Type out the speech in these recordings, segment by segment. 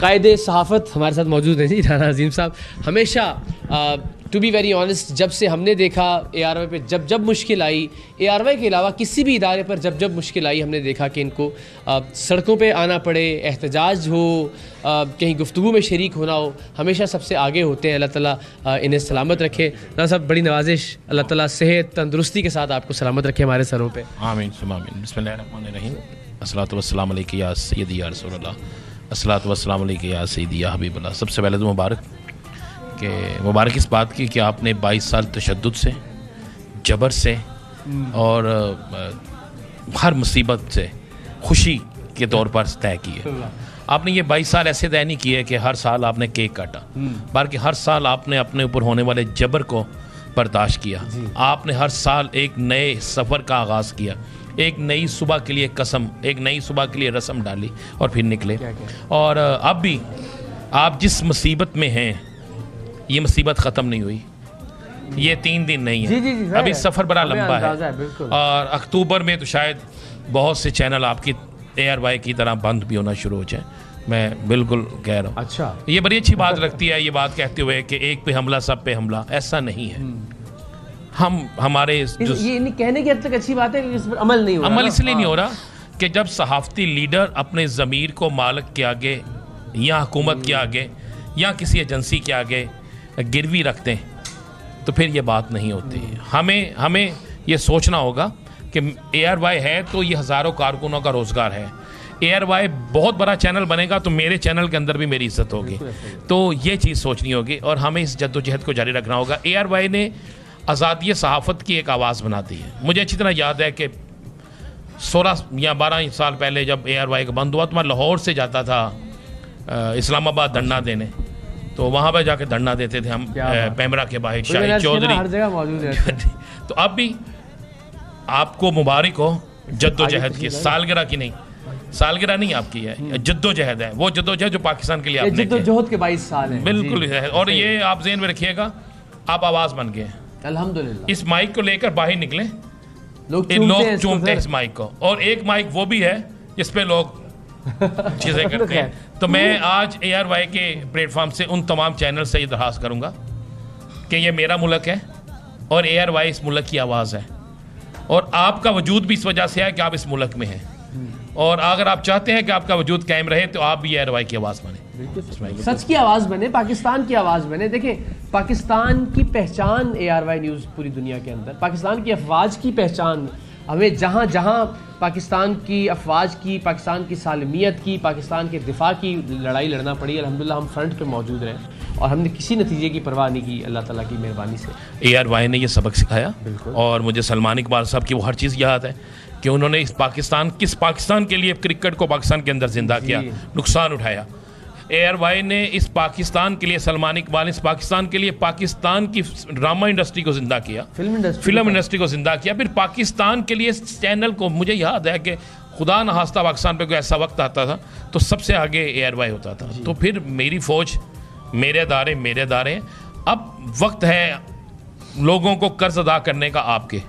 कायदे सहाफ़त हमारे साथ मौजूद हैं जी, राना अजीम साहब। हमेशा टू बी वेरी ऑनेस्ट, जब से हमने देखा ARY पे जब जब मुश्किल आई, ARY के अलावा किसी भी इदारे पर जब जब मुश्किल आई, हमने देखा कि इनको सड़कों पे आना पड़े, एहतजाज हो, कहीं गुफ्तगू में शरीक होना हो, हमेशा सबसे आगे होते हैं। अल्लाह ताला इन्हें सलामत रखे। राना साहब, बड़ी नवाजिश, अल्लाह ताला सेहत तंदुरुस्ती के साथ आपको सलामत रखे हमारे सरों पे। आमीन सुम्मा आमीन। बिस्मिल्लाहिर्रहमानिर्रहीम। अस्सलातु वस्सलामु अलैका या सय्यदी या रसूलल्लाह, अस्सलातु वस्सलामु अलैका या सय्यदी या हबीबल्लाह। सबसे पहले तो मुबारक इस बात की कि आपने 22 साल तशद्दुद से, जबर से और हर मुसीबत से खुशी के तौर पर तय किए। आपने ये 22 साल ऐसे तय नहीं किए कि हर साल आपने केक काटा, बल्कि हर साल आपने अपने ऊपर होने वाले जबर को बर्दाश्त किया। आपने हर साल एक नए सफ़र का आगाज़ किया, एक नई सुबह के लिए कसम, एक नई सुबह के लिए रस्म डाली और फिर निकले। और अब भी आप जिस मुसीबत में हैं, ये मुसीबत ख़त्म नहीं हुई, ये 3 दिन नहीं है। जी, अभी सफ़र बड़ा लंबा है और अक्टूबर में तो शायद बहुत से चैनल आपकी ARY की तरह बंद भी होना शुरू हो जाए। मैं बिल्कुल कह रहा हूँ। अच्छा, ये बड़ी अच्छी बात लगती है ये बात कहते हुए कि एक पे हमला सब पे हमला, ऐसा नहीं है। हमारे ये नहीं कहने की हद तक अच्छी बात है, इस पर अमल नहीं हो रहा। अमल इसलिए नहीं हो रहा कि जब सहाफ़ती लीडर अपने ज़मीर को मालिक के आगे या हुकूमत के आगे या किसी एजेंसी के आगे गिरवी रखते हैं तो फिर ये बात नहीं होती। हमें ये सोचना होगा कि ARY है तो ये हज़ारों कारकुनों का रोज़गार है। ARY बहुत बड़ा चैनल बनेगा तो मेरे चैनल के अंदर भी मेरी इज्जत होगी। तो ये चीज़ सोचनी होगी और हमें इस जद्दोजहद को जारी रखना होगा। ARY ने आज़ादी सहाफ़त की एक आवाज़ बना दी है। मुझे अच्छी तरह याद है कि 16 या 12 साल पहले जब ARY का बंद हुआ तो मैं लाहौर से जाता था इस्लामाबाद धरना देने, तो वहाँ पर जाके धरना देते थे हम पैमरा के बाहर शाहिद चौधरी, हर जगह मौजूद है। तो अब भी आपको मुबारक हो जद्दोजहद की, सालगिरह की नहीं, सालगिरह नहीं आपकी है, जद्दोजहद है। वो जद्दोजहद जो पाकिस्तान के लिए आपने जद्दोजहद के 22 साल हैं। बिल्कुल है। और ये आप ज़हन में रखिएगा, आप आवाज़ बन गए अल्हम्दुलिल्लाह। इस माइक को लेकर बाहर निकले, लोग चूमते हैं इस माइक को, और एक माइक वो भी है जिस पे लोग चीज़ें करते हैं। तो मैं आज ARY के प्लेटफॉर्म से उन तमाम चैनल से ये दरख्वास्त करूँगा कि ये मेरा मुल्क है और ARY इस मुल्क की आवाज़ है, और आपका वजूद भी इस वजह से है कि आप इस मुल्क में हैं। और अगर आप चाहते हैं कि आपका वजूद कायम रहे तो आप भी ARY की आवाज़ बने, सच की आवाज़ बने, पाकिस्तान की आवाज़ बने। देखें, पाकिस्तान की पहचान ARY न्यूज़ पूरी दुनिया के अंदर, पाकिस्तान की अफवाज की पहचान, हमें जहाँ जहाँ पाकिस्तान की अफवाज की, पाकिस्तान की सालमियत की, पाकिस्तान के दिफा की लड़ाई लड़ना पड़ी, अल्हम्दुलिल्लाह हम फ्रंट पे मौजूद रहे और हमने किसी नतीजे की परवाह नहीं की, अल्लाह ताला की मेहरबानी से। ARY ने ये सबक सिखाया। और मुझे सलमान इकबाल साहब की वो हर चीज़ याद है कि उन्होंने किस पाकिस्तान के लिए क्रिकेट को पाकिस्तान के अंदर जिंदा किया, नुकसान उठाया। ARY ने इस पाकिस्तान के लिए, सलमान इकबाल इस पाकिस्तान के लिए पाकिस्तान की ड्रामा इंडस्ट्री को जिंदा किया, फिल्म इंडस्ट्री को जिंदा किया। फिर पाकिस्तान के लिए इस चैनल को, मुझे याद है कि खुदा न खास्ता पाकिस्तान पे कोई ऐसा वक्त आता था तो सबसे आगे ARY होता था। तो फिर मेरी फौज, मेरे अदारे। अब वक्त है लोगों को कर्ज अदा करने का। आपके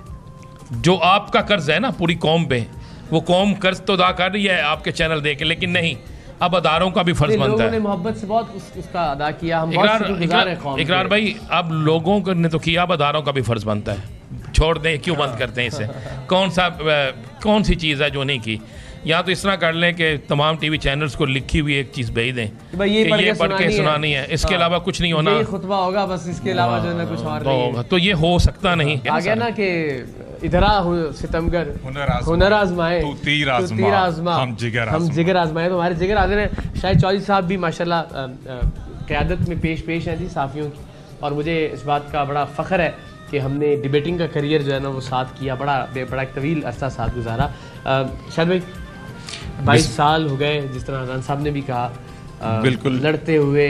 जो आपका कर्ज है ना पूरी कौम पे, वो कौम कर्ज तो अदा कर रही है आपके चैनल दे के, लेकिन नहीं, अब अदारों का भी फर्ज बनता है। मोहब्बत से बहुत उसका अदा किया, हम इकरार भाई, अब लोगों ने तो किया, अब अदारों का भी फर्ज बनता है। छोड़ दें, क्यों बंद करते हैं इसे? कौन सी चीज़ है जो नहीं की? या तो इस तरह कर लें कि तमाम TV चैनल्स को लिखी हुई एक चीज़ भेज दें कि ये पढ़ के सुनानी है, इसके अलावा कुछ नहीं होना, खुतबा होगा बस, इसके अलावा जो है कुछ और नहीं होगा। तो ये हो सकता नहीं। आ गया ना कि इधरा सितमगर हुनर आजमाए तो तीर आजमा, हम जिगर आजमाए। तो हमारे जिगर हाजिर हैं। शाहिद चौधरी साहब भी माशाल्लाह क़यादत में पेश हैं जी साफ़ियों की, और मुझे इस बात का बड़ा फ़ख्र है कि हमने डिबेटिंग का करियर जो है ना वो साथ किया, बड़ा एक तवील अरसा साथ गुजारा। शायद भाई 22 साल हो गए, जिस तरह राना साहब ने भी कहा, बिल्कुल लड़ते हुए।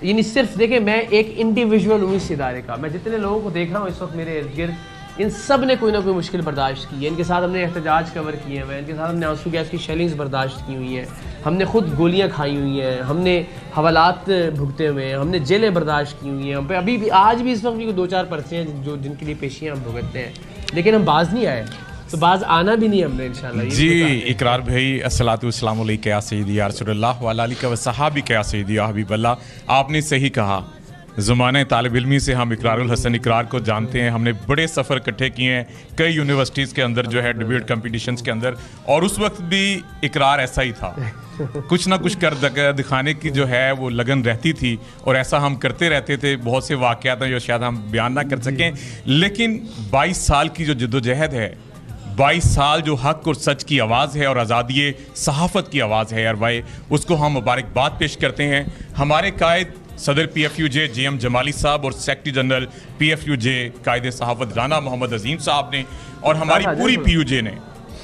ये नहीं सिर्फ देखें, मैं एक इंडिविजुअल हूँ इस इदारे का, मैं जितने लोगों को देख रहा हूँ इस वक्त मेरे इर्द गिर्द, इन सब ने कोई ना कोई मुश्किल बर्दाश्त की है। इनके साथ हमने एहतजाज कवर किए हैं, इनके साथ हमने आंसू गैस की शेलिंग्स बर्दाश्त की हुई हैं, हमने खुद गोलियां खाई हुई हैं, हमने हवालात भुगते हुए हैं, हमने जेलें बर्दाश्त की हुई हैं। हम पे अभी भी, आज भी इस वक्त भी 2-4 पर्चे हैं जो जिनके लिए पेशियाँ हम भुगतते हैं, लेकिन हम बाज नहीं आए। तो बाज आना भी नहीं हमने इंशाल्लाह। जी इकरार भाई, अस्सलातु वस्सलामु अलैका या सय्यदी या रसूलल्लाह व अला आलिका व सहाबिका या सय्यदी या हबीबल्लाह। आपने सही कहा, ज़माने तालिब इल्मी से हम इकरारुल हसन इकरार को जानते हैं। हमने बड़े सफ़र इकट्ठे किए हैं कई यूनिवर्सिटीज़ के अंदर जो है डिबेट कंपटीशंस के अंदर, और उस वक्त भी इकरार ऐसा ही था। कुछ ना कुछ कर दिखाने की जो है वो लगन रहती थी, और ऐसा हम करते रहते थे। बहुत से वाक़यात हैं जो शायद हम बयान ना कर सकें, लेकिन 22 साल की जो जद्दोजहद है, 22 साल जो हक और सच की आवाज़ है और आज़ादी सहाफ़त की आवाज़ है यार भाई, उसको हम मुबारकबाद पेश करते हैं। हमारे कायद सदर PFUJ JM जमाली साहब और सेक्रेटरी जनरल PFUJ कायदे सहाफ़त राना मोहम्मद अजीम साहब ने, और हमारी पूरी PUJ ने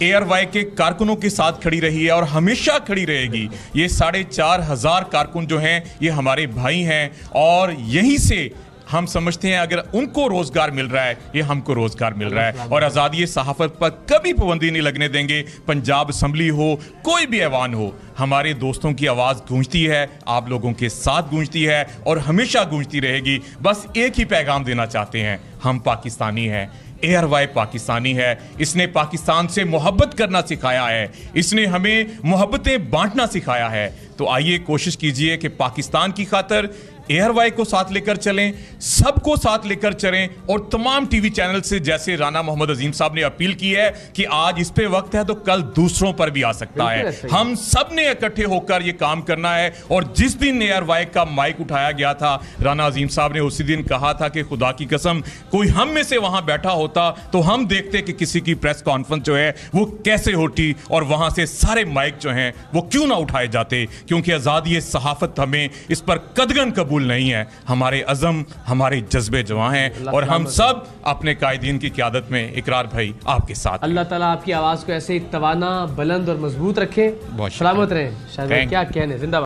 ARY के कारकुनों के साथ खड़ी रही है और हमेशा खड़ी रहेगी। ये 4,500 कारकुन जो हैं ये हमारे भाई हैं, और यहीं से हम समझते हैं अगर उनको रोजगार मिल रहा है, ये हमको रोजगार मिल रहा है। और आज़ादी सहाफ़त पर कभी पाबंदी नहीं लगने देंगे। पंजाब असम्बली हो, कोई भी ऐवान हो, हमारे दोस्तों की आवाज़ गूंजती है, आप लोगों के साथ गूंजती है और हमेशा गूंजती रहेगी। बस एक ही पैगाम देना चाहते हैं, हम पाकिस्तानी हैं, ARY पाकिस्तानी है। इसने पाकिस्तान से मोहब्बत करना सिखाया है, इसने हमें मोहब्बतें बांटना सिखाया है। तो आइए कोशिश कीजिए कि पाकिस्तान की खातर ARY को साथ लेकर चलें, सबको साथ लेकर चलें, और तमाम टीवी चैनल से जैसे राना मोहम्मद अजीम साहब ने अपील की है कि आज इस पे वक्त है तो कल दूसरों पर भी आ सकता है। हम सब ने इकट्ठे होकर ये काम करना है। और जिस दिन ARY का माइक उठाया गया था, राना अजीम साहब ने उसी दिन कहा था कि खुदा की कसम कोई हम में से वहां बैठा होता तो हम देखते कि किसी की प्रेस कॉन्फ्रेंस जो है वो कैसे होती, और वहां से सारे माइक जो हैं वो क्यों ना उठाए जाते, क्योंकि आज़ादी सहाफ़त हमें इस पर कदगन कबूल नहीं है। हमारे अज़म, हमारे जज्बे जवां हैं, और हम सब अपने कायदीन की क़यादत में इकरार भाई आपके साथ। अल्लाह ताला आपकी आवाज़ को ऐसे तवाना, बुलंद और मजबूत रखे, सलामत रहें। शायद क्या कहने, जिंदाबाद।